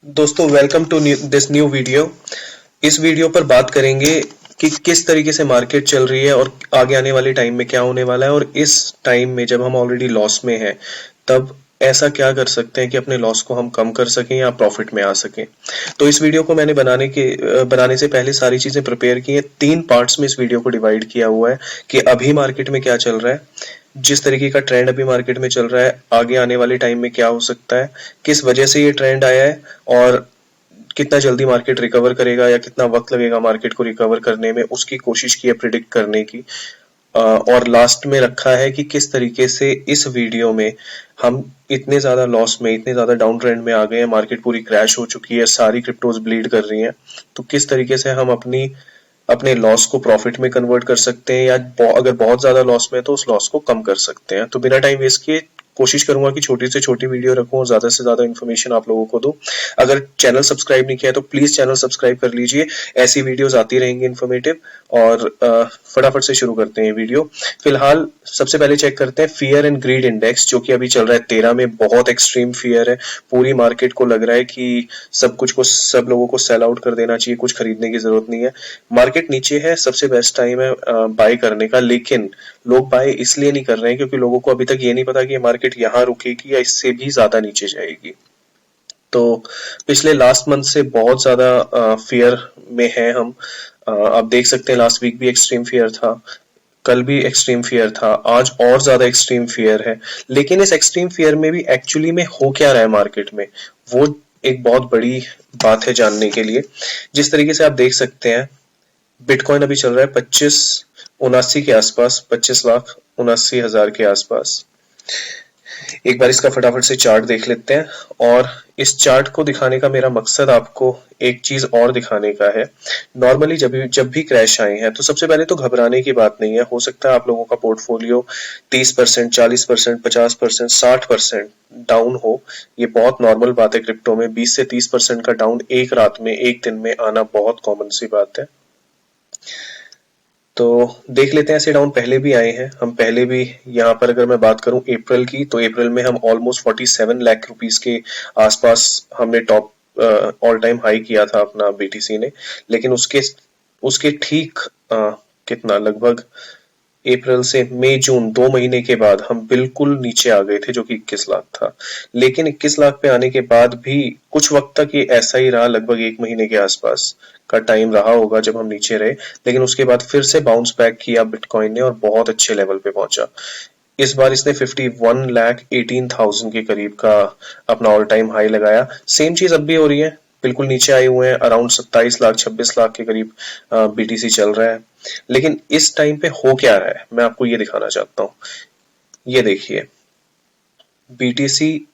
दोस्तों welcome to this new video. इस video पर बात करेंगे कि किस तरीके से मार्केट चल रही है और आगे आने वाले टाइम में क्या होने वाला है, और इस टाइम में जब हम ऑलरेडी लॉस में हैं तब ऐसा क्या कर सकते हैं कि अपने लॉस को हम कम कर सकें या प्रॉफिट में आ सकें। तो इस वीडियो को मैंने बनाने से पहले सारी चीजें प्रिपेयर की हैं। 3 पार्ट्स में इस वीडियो को डिवाइड किया हुआ है कि अभी मार्केट में क्या चल रहा है, जिस तरीके का ट्रेंड अभी मार्केट में चल रहा है, आगे आने वाले टाइम में क्या हो सकता है, किस वजह से ये ट्रेंड आया है, और कितना जल्दी मार्केट रिकवर करेगा या कितना वक्त लगेगा मार्केट को रिकवर करने में, उसकी कोशिश की है प्रिडिक्ट करने की। और लास्ट में रखा है कि किस तरीके से इस वीडियो में हम इतने ज्यादा लॉस में, इतने ज्यादा डाउन ट्रेंड में आ गए हैं, मार्केट पूरी क्रैश हो चुकी है, सारी क्रिप्टोज ब्लीड कर रही हैं, तो किस तरीके से हम अपने लॉस को प्रॉफिट में कन्वर्ट कर सकते हैं, या अगर बहुत ज्यादा लॉस में है तो उस लॉस को कम कर सकते हैं। तो बिना टाइम वेस्ट किए कोशिश करूंगा कि छोटी से छोटी वीडियो रखूं और ज्यादा से ज्यादा इन्फॉर्मेशन आप लोगों को दूं। अगर चैनल सब्सक्राइब नहीं किया है तो प्लीज चैनल सब्सक्राइब कर लीजिए, ऐसी वीडियोस आती रहेंगी इन्फॉर्मेटिव। और फटाफट से शुरू करते हैं वीडियो। फिलहाल सबसे पहले चेक करते हैं फियर एंड ग्रीड इंडेक्स, जो कि अभी चल रहा है 13 में। बहुत एक्सट्रीम फियर है, पूरी मार्केट को लग रहा है कि सब लोगों को सेल आउट कर देना चाहिए, कुछ खरीदने की जरूरत नहीं है। मार्केट नीचे है, सबसे बेस्ट टाइम है बाय करने का, लेकिन लोग बाय इसलिए नहीं कर रहे हैं क्योंकि लोगों को अभी तक ये नहीं पता कि ये मार्केट यहाँ रुकेगी या इससे भी ज्यादा नीचे जाएगी। तो पिछले लास्ट मंथ से बहुत ज्यादा फियर में है हम। आप देख सकते हैं लास्ट वीक भी एक्सट्रीम फियर था, कल भी एक्सट्रीम फियर था, आज और ज्यादा एक्सट्रीम फियर है। लेकिन इस एक्सट्रीम फियर में भी एक्चुअली में हो क्या रहा है मार्केट में, वो एक बहुत बड़ी बात है जानने के लिए। जिस तरीके से आप देख सकते हैं, बिटकॉइन अभी चल रहा है 2579 के आसपास, 25,79,000 के आसपास। एक बार इसका फटाफट से चार्ट देख लेते हैं, और इस चार्ट को दिखाने का मेरा मकसद आपको एक चीज और दिखाने का है। नॉर्मली जब भी क्रैश आए हैं तो सबसे पहले तो घबराने की बात नहीं है। हो सकता है आप लोगों का पोर्टफोलियो 30%, 40%, 50%, 60% डाउन हो। ये बहुत नॉर्मल बात है क्रिप्टो में। 20 से 30% का डाउन एक रात में, एक दिन में आना बहुत कॉमन सी बात है। तो देख लेते हैं, ऐसे डाउन पहले भी आए हैं। हम पहले भी, यहाँ पर अगर मैं बात करूं अप्रैल की, तो अप्रैल में हम ऑलमोस्ट 47 लाख रुपीस के आसपास हमने टॉप ऑल टाइम हाई किया था अपना बीटीसी ने। लेकिन उसके उसके ठीक कितना, लगभग अप्रैल से मई जून 2 महीने के बाद हम बिल्कुल नीचे आ गए थे, जो कि 21 लाख था। लेकिन 21 लाख पे आने के बाद भी कुछ वक्त तक ये ऐसा ही रहा, लगभग 1 महीने के आसपास का टाइम रहा होगा जब हम नीचे रहे। लेकिन उसके बाद फिर से बाउंस बैक किया बिटकॉइन ने और बहुत अच्छे लेवल पे पहुंचा। इस बार इसने 51,18,000 के करीब का अपना ऑल टाइम हाई लगाया। सेम चीज अब भी हो रही है, बिल्कुल नीचे आए हुए हैं, अराउंड 27 लाख 26 लाख के करीब बीटीसी चल रहा है। लेकिन इस टाइम पे हो क्या रहा है, मैं आपको ये दिखाना चाहता हूँ। ये देखिए, बीटीसी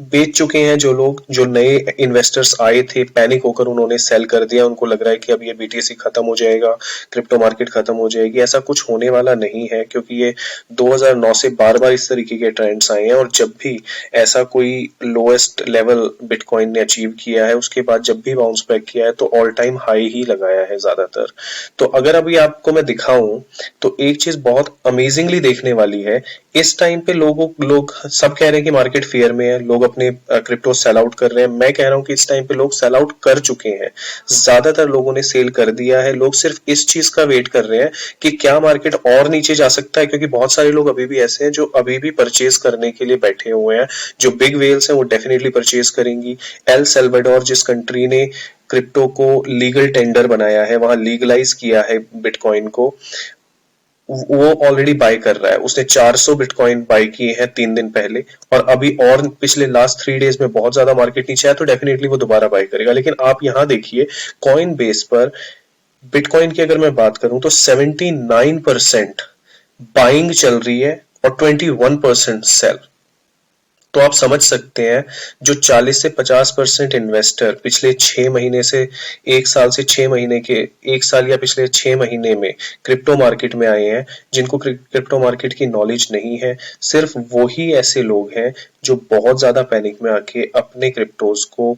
बेच चुके हैं जो लोग, जो नए इन्वेस्टर्स आए थे, पैनिक होकर उन्होंने सेल कर दिया। उनको लग रहा है कि अब ये बीटीसी खत्म हो जाएगा, क्रिप्टो मार्केट खत्म हो जाएगी। ऐसा कुछ होने वाला नहीं है, क्योंकि ये 2009 से बार बार इस तरीके के ट्रेंड्स आए हैं, और जब भी ऐसा कोई लोएस्ट लेवल बिटकॉइन ने अचीव किया है, उसके बाद जब भी बाउंस बैक किया है तो ऑल टाइम हाई ही लगाया है ज्यादातर। तो अगर अभी आपको मैं दिखाऊं तो एक चीज बहुत अमेजिंगली देखने वाली है। इस टाइम पे लोग सब कह रहे हैं कि मार्केट फेयर में है, लोग अपने क्रिप्टो सेल आउट कर रहे हैं। मैं कह रहा हूं कि इस टाइम पे लोग सेल आउट कर चुके हैं, ज्यादातर लोगों ने सेल कर दिया है। लोग सिर्फ इस चीज का वेट कर रहे हैं कि क्या मार्केट और नीचे जा सकता है, क्योंकि बहुत सारे लोग अभी भी ऐसे हैं जो अभी भी परचेज करने के लिए बैठे हुए हैं। जो बिग वेल्स हैं वो डेफिनेटली परचेज करेंगी। एल सेल्वाडोर, जिस कंट्री ने क्रिप्टो को लीगल टेंडर बनाया है, वहां लीगलाइज किया है बिटकॉइन को, वो ऑलरेडी बाय कर रहा है। उसने 400 बिटकॉइन बाय किए हैं 3 दिन पहले, और अभी और पिछले लास्ट 3 डेज में बहुत ज्यादा मार्केट नीचे आया तो डेफिनेटली वो दोबारा बाय करेगा। लेकिन आप यहां देखिए, कॉइन बेस पर बिटकॉइन की अगर मैं बात करूं तो 79% बाइंग चल रही है और 21% सेल। तो आप समझ सकते हैं, जो 40 से 50% इन्वेस्टर पिछले 6 महीने से, 1 साल से 6 महीने के, 1 साल या पिछले 6 महीने में क्रिप्टो मार्केट में आए हैं, जिनको क्रिप्टो मार्केट की नॉलेज नहीं है, सिर्फ वो ही ऐसे लोग हैं जो बहुत ज्यादा पैनिक में आके अपने क्रिप्टोज को,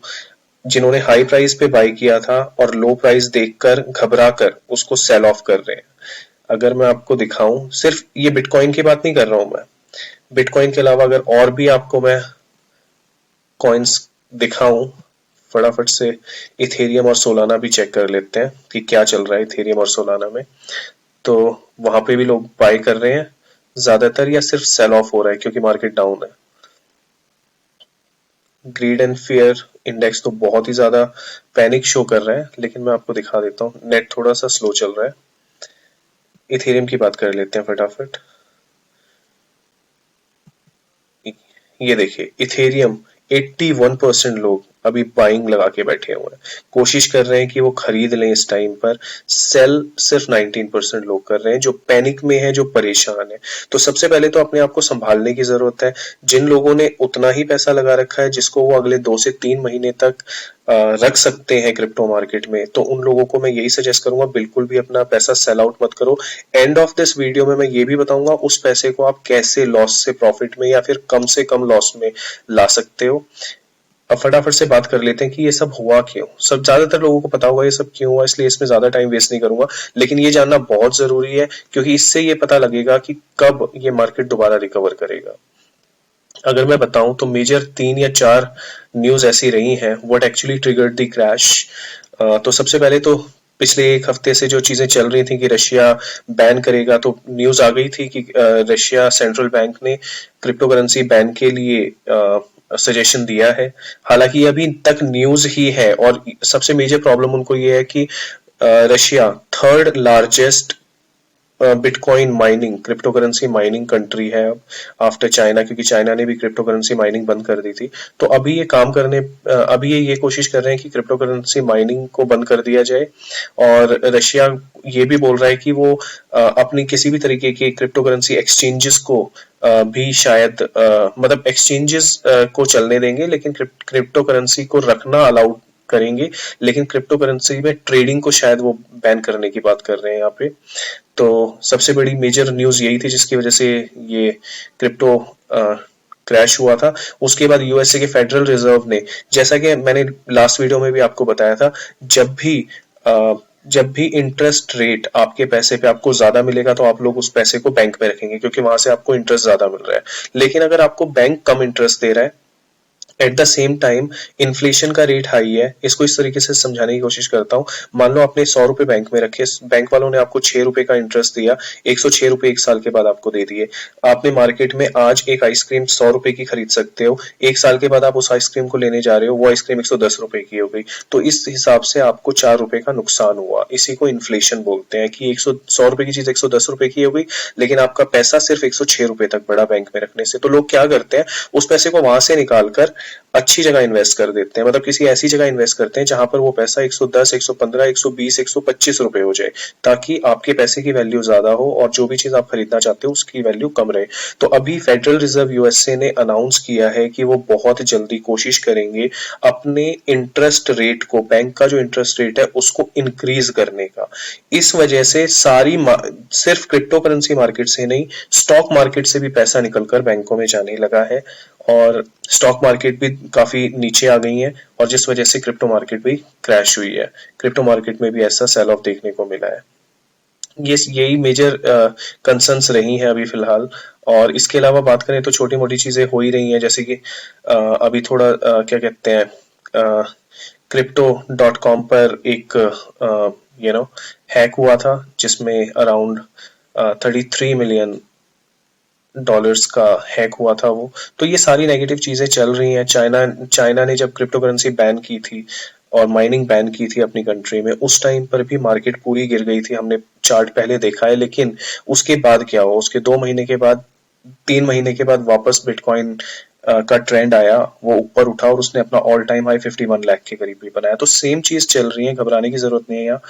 जिन्होंने हाई प्राइस पे बाय किया था और लो प्राइस देखकर घबरा कर उसको सेल ऑफ कर रहे हैं। अगर मैं आपको दिखाऊं, सिर्फ ये बिटकॉइन की बात नहीं कर रहा हूं मैं, बिटकॉइन के अलावा अगर और भी आपको मैं कॉइन्स दिखाऊं, फटाफट से इथेरियम और सोलाना भी चेक कर लेते हैं कि क्या चल रहा है इथेरियम और सोलाना में। तो वहां पे भी लोग बाय कर रहे हैं ज्यादातर, या सिर्फ सेल ऑफ हो रहा है क्योंकि मार्केट डाउन है। ग्रीड एंड फियर इंडेक्स तो बहुत ही ज्यादा पैनिक शो कर रहा है, लेकिन मैं आपको दिखा देता हूँ, नेट थोड़ा सा स्लो चल रहा है। इथेरियम की बात कर लेते हैं फटाफट। ये देखिए इथेरियम 81% लोग अभी बाइंग लगा के बैठे हुए हैं, कोशिश कर रहे हैं कि वो खरीद लें इस टाइम पर। सेल सिर्फ 19% लोग कर रहे हैं, जो पैनिक में है, जो परेशान है। तो सबसे पहले तो अपने आप को संभालने की जरूरत है। जिन लोगों ने उतना ही पैसा लगा रखा है जिसको वो अगले 2 से 3 महीने तक रख सकते हैं क्रिप्टो मार्केट में, तो उन लोगों को मैं यही सजेस्ट करूंगा, बिल्कुल भी अपना पैसा सेल आउट मत करो। एंड ऑफ दिस वीडियो में मैं ये भी बताऊंगा उस पैसे को आप कैसे लॉस से प्रॉफिट में या फिर कम से कम लॉस में ला सकते हो। अब फटाफट से बात कर लेते हैं कि ये सब हुआ क्यों। सब ज्यादातर लोगों को पता होगा ये सब क्यों हुआ, इसलिए इसमें ज्यादा टाइम वेस्ट नहीं करूंगा, लेकिन ये जानना बहुत जरूरी है क्योंकि इससे ये पता लगेगा कि कब ये मार्केट दोबारा रिकवर करेगा। अगर मैं बताऊं तो मेजर 3 या 4 न्यूज ऐसी रही हैं what actually triggered the crash. तो सबसे पहले तो पिछले एक हफ्ते से जो चीजें चल रही थी कि रशिया बैन करेगा, तो न्यूज आ गई थी कि रशिया सेंट्रल बैंक ने क्रिप्टो करेंसी बैन के लिए सजेशन दिया है। हालांकि अभी तक न्यूज ही है, और सबसे मेजर प्रॉब्लम उनको ये है कि Russia third largest bitcoin mining, crypto currency mining country है अब आफ्टर चाइना, क्योंकि चाइना ने भी क्रिप्टो करेंसी माइनिंग बंद कर दी थी। तो अभी ये काम करने अभी ये कोशिश कर रहे हैं कि क्रिप्टो करेंसी माइनिंग को बंद कर दिया जाए। और रशिया ये भी बोल रहा है कि वो अपनी किसी भी तरीके के क्रिप्टो करेंसी एक्सचेंजेस को भी शायद मतलब एक्सचेंजेस को चलने देंगे, लेकिन क्रिप्टो करेंसी को रखना अलाउड करेंगे, लेकिन क्रिप्टो करेंसी में ट्रेडिंग को शायद वो बैन करने की बात कर रहे हैं यहाँ पे। तो सबसे बड़ी मेजर न्यूज यही थी जिसकी वजह से ये क्रिप्टो क्रैश हुआ था। उसके बाद यूएसए के फेडरल रिजर्व ने, जैसा कि मैंने लास्ट वीडियो में भी आपको बताया था, जब भी जब भी इंटरेस्ट रेट आपके पैसे पे आपको ज्यादा मिलेगा तो आप लोग उस पैसे को बैंक में रखेंगे क्योंकि वहां से आपको इंटरेस्ट ज्यादा मिल रहा है। लेकिन अगर आपको बैंक कम इंटरेस्ट दे रहा है, at the same time inflation का रेट हाई है, इसको इस तरीके से समझाने की कोशिश करता हूँ। मान लो आपने 100 रुपए बैंक में रखे, बैंक वालों ने आपको 6 रुपए का इंटरेस्ट दिया, 106 रुपए 1 साल के बाद आपको दे दिए। आपने मार्केट में आज एक आइसक्रीम 100 रुपए की खरीद सकते हो, 1 साल के बाद आप उस आइसक्रीम को लेने जा रहे हो, वो आइसक्रीम 110 रुपए की हो गई। तो इस हिसाब से आपको 4 रुपए का नुकसान हुआ। इसी को इन्फ्लेशन बोलते हैं कि 100 रुपए की चीज 110 रुपए की हो गई, लेकिन आपका पैसा सिर्फ 106 रुपए तक बढ़ा बैंक में रखने से। तो लोग क्या करते हैं, उस पैसे को वहां से निकालकर अच्छी जगह इन्वेस्ट कर देते हैं, मतलब किसी ऐसी जगह इन्वेस्ट करते हैं जहां पर वो पैसा 110, 115, 120, 125 रुपए हो जाए, ताकि आपके पैसे की वैल्यू ज्यादा हो और जो भी चीज आप खरीदना चाहते हो उसकी वैल्यू कम रहे। तो अभी फेडरल रिजर्व यूएसए ने अनाउंस किया है कि वो बहुत जल्दी कोशिश करेंगे अपने इंटरेस्ट रेट को, बैंक का जो इंटरेस्ट रेट है उसको इंक्रीज करने का। इस वजह से सिर्फ क्रिप्टो करेंसी मार्केट से नहीं, स्टॉक मार्केट से भी पैसा निकलकर बैंकों में जाने लगा है, और स्टॉक मार्केट भी काफी नीचे आ गई है, और जिस वजह से क्रिप्टो मार्केट भी क्रैश हुई है। क्रिप्टो मार्केट में भी ऐसा सेल ऑफ देखने को मिला है। यही मेजर कंसर्न्स रही हैं अभी फिलहाल। और इसके अलावा बात करें तो छोटी मोटी चीजें हो ही रही हैं, जैसे कि अभी थोड़ा क्या कहते हैं, crypto.com पर एक हैक हुआ था जिसमें अराउंड 33 मिलियन डॉलर्स का हैक हुआ था वो। तो ये सारी नेगेटिव चीजें चल रही हैं। चाइना ने जब क्रिप्टो करेंसी बैन की थी और माइनिंग बैन की थी अपनी कंट्री में, उस टाइम पर भी मार्केट पूरी गिर गई थी, हमने चार्ट पहले देखा है। लेकिन उसके बाद क्या हुआ, उसके 2 महीने के बाद, 3 महीने के बाद वापस बिटकॉइन का ट्रेंड आया, वो ऊपर उठा और उसने अपना ऑल टाइम हाई 51 लाख के करीब भी बनाया। तो सेम चीज चल रही है, घबराने की जरूरत नहीं है यहाँ।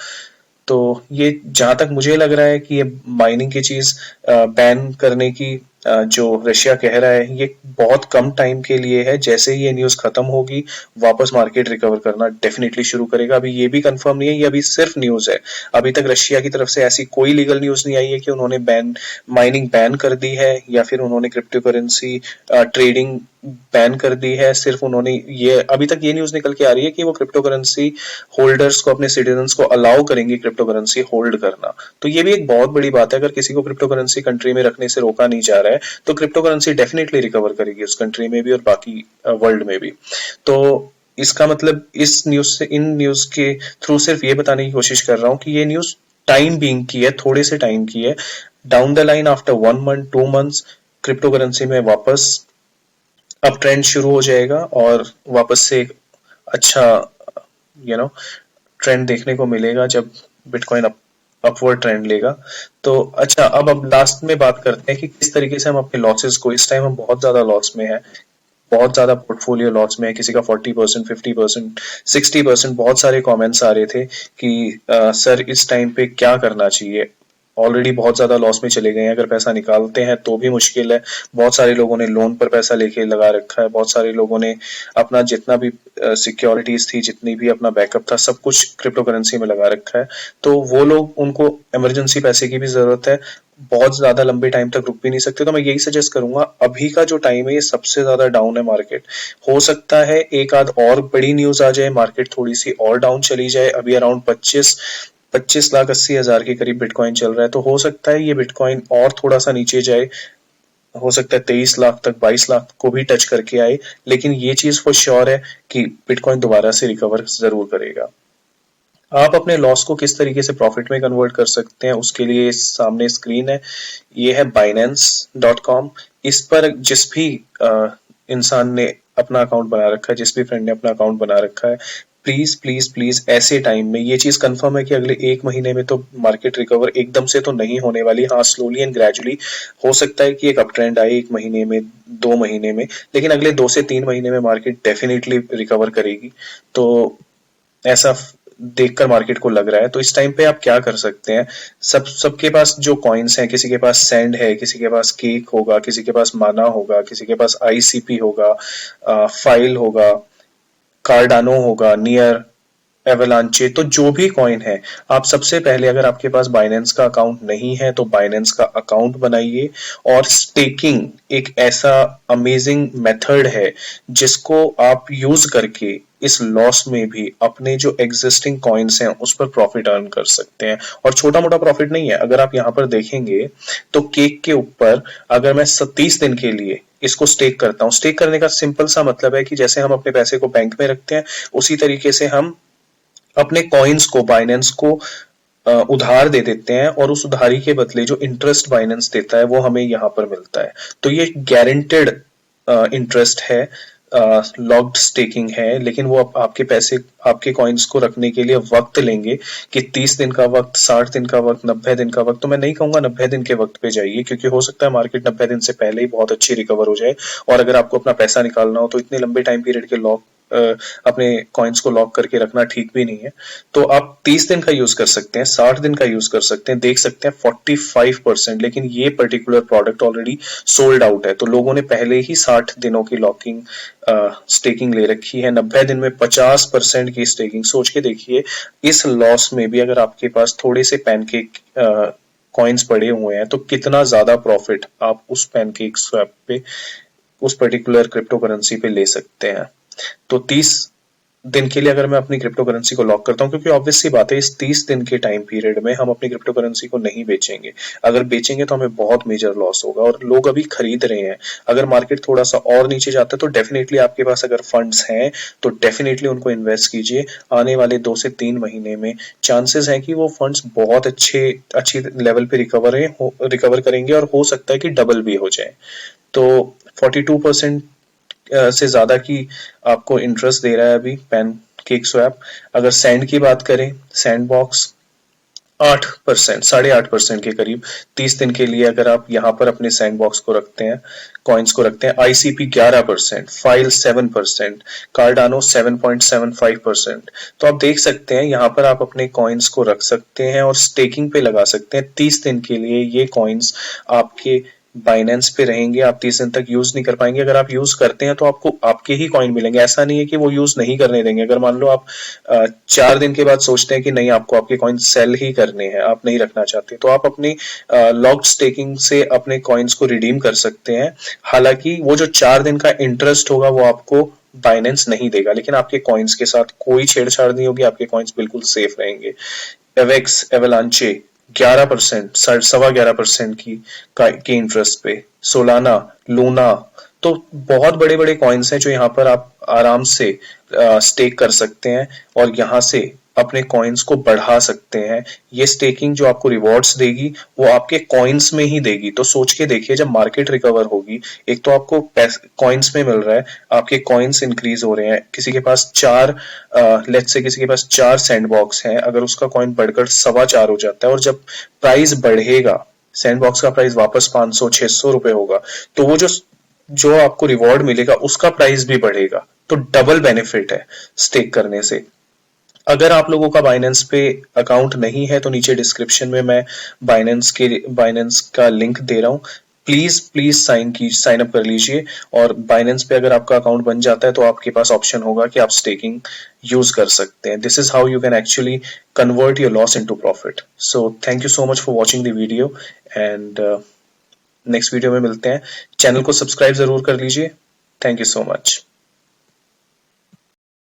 तो ये जहां तक मुझे लग रहा है कि ये माइनिंग की चीज बैन करने की जो रशिया कह रहा है, ये बहुत कम टाइम के लिए है। जैसे ही ये न्यूज खत्म होगी वापस मार्केट रिकवर करना डेफिनेटली शुरू करेगा। अभी ये भी कंफर्म नहीं है, ये अभी सिर्फ न्यूज है। अभी तक रशिया की तरफ से ऐसी कोई लीगल न्यूज नहीं आई है कि उन्होंने माइनिंग बैन कर दी है या फिर उन्होंने क्रिप्टो करेंसी ट्रेडिंग बैन कर दी है। सिर्फ उन्होंने ये, अभी तक ये न्यूज निकल के आ रही है कि वो क्रिप्टो करेंसी होल्डर्स को, अपने सिटीजन्स को अलाउ करेंगे क्रिप्टो करेंसी होल्ड करना। तो ये भी एक बहुत बड़ी बात है। अगर किसी को क्रिप्टो करेंसी कंट्री में रखने से रोका नहीं जा रहा है तो क्रिप्टो करेंसी डेफिनेटली रिकवर करेगी उस कंट्री में भी और बाकी वर्ल्ड में भी। तो इसका मतलब इस न्यूज से, इन न्यूज के थ्रू सिर्फ ये बताने की कोशिश कर रहा हूँ कि ये न्यूज टाइम बीइंग की है, थोड़े से टाइम की है। Down the line after 1 month 2 months crypto currency में वापस अब ट्रेंड शुरू हो जाएगा और वापस से एक अच्छा ट्रेंड देखने को मिलेगा जब बिटकॉइन अपवर्ड ट्रेंड लेगा। तो अच्छा, अब लास्ट में बात करते हैं कि किस तरीके से हम अपने लॉसेस को, इस टाइम हम बहुत ज्यादा लॉस में है, बहुत ज्यादा पोर्टफोलियो लॉस में है, किसी का 40%, 50%, 60%। बहुत सारे कमेंट्स आ रहे थे कि सर इस टाइम पे क्या करना चाहिए, ऑलरेडी बहुत ज्यादा लॉस में चले गए हैं, अगर पैसा निकालते हैं तो भी मुश्किल है। बहुत सारे लोगों ने लोन पर पैसा लेके लगा रखा है, बहुत सारे लोगों ने अपना जितना भी सिक्योरिटीज थी, जितनी भी अपना बैकअप था, सब कुछ क्रिप्टो करेंसी में लगा रखा है। तो वो लोग, उनको इमरजेंसी पैसे की भी जरूरत है, बहुत ज्यादा लंबे टाइम तक रुक भी नहीं सकते। तो मैं यही सजेस्ट करूंगा, अभी का जो टाइम है ये सबसे ज्यादा डाउन है मार्केट। हो सकता है एक आध और बड़ी न्यूज आ जाए, मार्केट थोड़ी सी और डाउन चली जाए। अभी अराउंड 25,80,000 के करीब बिटकॉइन चल रहा है, तो हो सकता है ये बिटकॉइन और थोड़ा सा नीचे जाए, हो सकता है 23 लाख तक, 22 लाख को भी टच करके आए। लेकिन ये चीज फॉर श्योर है कि बिटकॉइन दोबारा से रिकवर जरूर करेगा। आप अपने लॉस को किस तरीके से प्रॉफिट में कन्वर्ट कर सकते हैं, उसके लिए सामने स्क्रीन है, ये है Binance.com। इस पर जिस भी इंसान ने अपना अकाउंट बना रखा है, जिस भी फ्रेंड ने अपना अकाउंट बना रखा है, प्लीज प्लीज प्लीज ऐसे टाइम में ये चीज कंफर्म है कि अगले 1 महीने में तो मार्केट रिकवर एकदम से तो नहीं होने वाली। हाँ, स्लोली एंड ग्रेजुअली हो सकता है कि एक अप ट्रेंड आए 1 महीने में, 2 महीने में, लेकिन अगले 2 से 3 महीने में मार्केट डेफिनेटली रिकवर करेगी। तो ऐसा देखकर मार्केट को लग रहा है। तो इस टाइम पे आप क्या कर सकते हैं, सबके पास जो कॉइन्स हैं, किसी के पास सैंड है, किसी के पास केक होगा, किसी के पास माना होगा, किसी के पास ICP होगा, फाइल होगा, कार्डानो होगा, नियर, एवलांचे। तो जो भी कॉइन है, आप सबसे पहले, अगर आपके पास बाइनेंस का अकाउंट नहीं है तो बाइनेंस का अकाउंट बनाइए। और स्टेकिंग एक ऐसा अमेजिंग मेथड है जिसको आप यूज करके इस लॉस में भी अपने जो एग्जिस्टिंग कॉइन्स हैं उस पर प्रॉफिट अर्न कर सकते हैं। और छोटा मोटा प्रॉफिट नहीं है, अगर आप यहाँ पर देखेंगे तो केक के ऊपर अगर मैं 30 दिन के लिए इसको स्टेक करता हूँ, स्टेक करने का सिंपल सा मतलब है कि जैसे हम अपने पैसे को बैंक में रखते हैं, उसी तरीके से हम अपने कॉइन्स को, बाइनेंस को उधार दे देते हैं, और उस उधारी के बदले जो इंटरेस्ट बाइनेंस देता है वो हमें यहाँ पर मिलता है। तो ये गारंटेड इंटरेस्ट है, लॉक्ड स्टेकिंग है, लेकिन वो आपके पैसे, आपके कॉइन्स को रखने के लिए वक्त लेंगे कि 30 दिन का वक्त, 60 दिन का वक्त, 90 दिन का वक्त। तो मैं नहीं कहूंगा 90 दिन के वक्त पे जाइए, क्योंकि हो सकता है मार्केट 90 दिन से पहले ही बहुत अच्छी रिकवर हो जाए। और अगर आपको अपना पैसा निकालना हो तो इतने लंबे टाइम पीरियड के अपने कॉइन्स को लॉक करके रखना ठीक भी नहीं है। तो आप 30 दिन का यूज कर सकते हैं, 60 दिन का यूज कर सकते हैं, देख सकते हैं 45%। लेकिन ये particular product already sold out है, तो लोगों ने पहले ही 60 दिनों की लॉकिंग स्टेकिंग ले रखी है। 90 दिन में 50% की स्टेकिंग, सोच के देखिए इस लॉस में भी अगर आपके पास थोड़े से पैनकेक कॉइन्स पड़े हुए हैं तो कितना ज्यादा प्रॉफिट आप उस पैनकेक स्वैप पे, उस पर्टिकुलर क्रिप्टो करेंसी पे ले सकते हैं। तो 30 दिन के लिए अगर मैं अपनी क्रिप्टो करेंसी को लॉक करता हूँ, क्योंकि ऑब्वियस सी बात है इस 30 दिन के टाइम पीरियड में हम अपनी क्रिप्टो करेंसी को नहीं बेचेंगे। अगर बेचेंगे तो हमें बहुत मेजर लॉस होगा, और लोग अभी खरीद रहे हैं। अगर मार्केट थोड़ा सा और नीचे जाता है तो डेफिनेटली आपके पास अगर फंड्स हैं तो डेफिनेटली उनको इन्वेस्ट कीजिए। आने वाले 2 से 3 महीने में चांसेस हैं कि वो फंड्स बहुत अच्छी लेवल पे रिकवर करेंगे, और हो सकता है कि डबल भी हो जाए। तो 42% से ज्यादा की आपको इंटरेस्ट दे रहा है अभी पैनकेक स्वैप। अगर सैंड की बात करें, सैंड बॉक्स 8%, 8.5% के करीब 30 दिन के लिए अगर आप यहाँ पर अपने सैंड बॉक्स को रखते हैं, कॉइन्स को रखते हैं। ICP 11%, file 7%, Cardano 7.75%। तो आप देख सकते हैं यहाँ पर आप अपने कॉइन्स को रख सकते हैं और स्टेकिंग पे लगा सकते हैं। 30 दिन के लिए ये कॉइन्स आपके बाइनेंस पे रहेंगे, आप 30 दिन तक यूज नहीं कर पाएंगे। अगर आप यूज करते हैं तो आपको आपके ही कॉइन मिलेंगे, ऐसा नहीं है कि वो यूज नहीं करने देंगे। अगर मान लो आप 4 दिन के बाद सोचते हैं कि नहीं, आपको आपके कॉइन सेल ही करने हैं, आप नहीं रखना चाहते, तो आप अपनी लॉक्ड स्टेकिंग से अपने कॉइन्स को रिडीम कर सकते हैं। हालांकि वो जो 4 दिन का इंटरेस्ट होगा वो आपको बाइनेंस नहीं देगा, लेकिन आपके कॉइन्स के साथ कोई छेड़छाड़ नहीं होगी, आपके कॉइन्स बिल्कुल सेफ रहेंगे। एवेक्स, एवलांचे 11%, 11.5% की इंटरेस्ट पे। सोलाना, लूना तो बहुत बड़े बड़े कॉइन्स हैं जो यहाँ पर आप आराम से स्टेक कर सकते हैं और यहाँ से अपने कॉइन्स को बढ़ा सकते हैं। ये स्टेकिंग जो आपको रिवॉर्ड्स देगी वो आपके कॉइन्स में ही देगी। तो सोच के देखिए, जब मार्केट रिकवर होगी, एक तो आपको कॉइन्स में मिल रहा है, आपके कॉइन्स इंक्रीज हो रहे हैं। किसी के पास लेट्स से किसी के पास 4 सैंडबॉक्स हैं, अगर उसका कॉइन बढ़कर 4.25 हो जाता है और जब प्राइस बढ़ेगा, सैंडबॉक्स का प्राइस वापस 500-600 रुपए होगा, तो वो जो जो आपको रिवॉर्ड मिलेगा उसका प्राइस भी बढ़ेगा। तो डबल बेनिफिट है स्टेक करने से। अगर आप लोगों का बाइनेंस पे अकाउंट नहीं है तो नीचे डिस्क्रिप्शन में मैं बाइनेंस का लिंक दे रहा हूँ। प्लीज प्लीज साइन अप कर लीजिए, और बाइनेंस पे अगर आपका अकाउंट बन जाता है तो आपके पास ऑप्शन होगा कि आप स्टेकिंग यूज कर सकते हैं। This is how you can actually convert your loss into profit. So thank you so much for watching the video, and next video में मिलते हैं। चैनल को सब्सक्राइब जरूर कर लीजिए। Thank you so much.